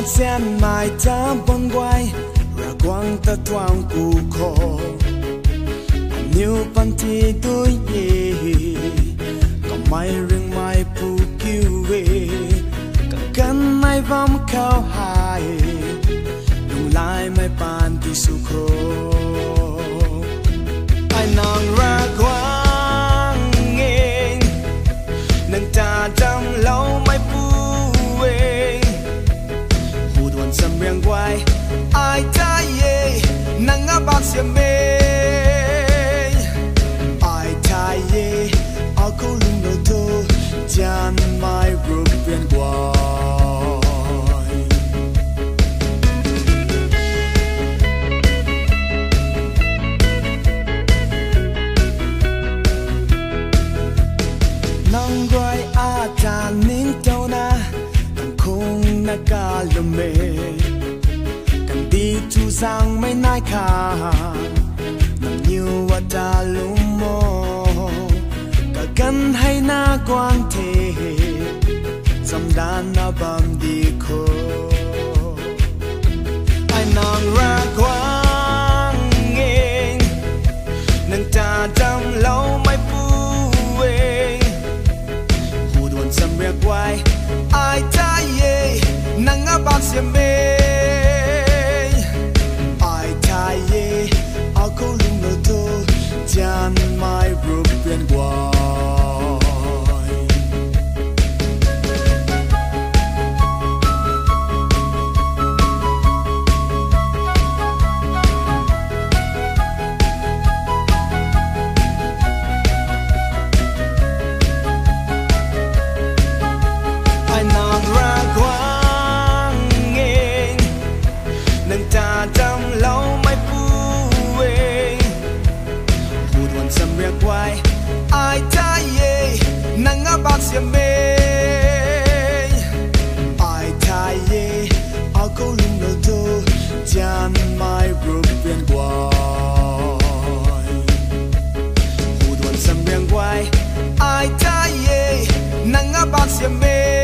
gian mai ta băng quay ra quang ta thoáng cụ khổ nhiều pan thì tôi ye có mai rừng mai pu kiu về cả căn mai vam khao hai lung lai mai pan thì su khổ ai nàng ra quang nghe nàng ta đâm lâu mai pu về hù đoàn sầm riêng quay ai ta ye nàng ngã bạc xiêm mê ai ta ye ao câu lung đầu tô chan mai ruột viên quay nang quay a ta nín tàu na không na ca lùm mê cần đi chu sang mấy nai khà nằm nhiều và ta lùm mò cả căn hay na quang thế dầm đan na bầm đi khô ai nàng ra quang nghe nàng ta đâm lâu mai pu về hù đuôn dầm riêng quay ai ta ye nàng ngã bạc xiêm mê ai ta ye ao câu lung đầu tô chan mai ruột viên quay ai nàng ra quang nghe nàng ta đâm lâu mai pu về hù đoàn sầm riêng quay ai ta ye nàng ngã bạc xiêm mê ai ta ye ao câu lung đầu tô chan mai ruột viên quay hù đoàn sầm riêng quay ai ta ye nàng ngã bạc xiêm mê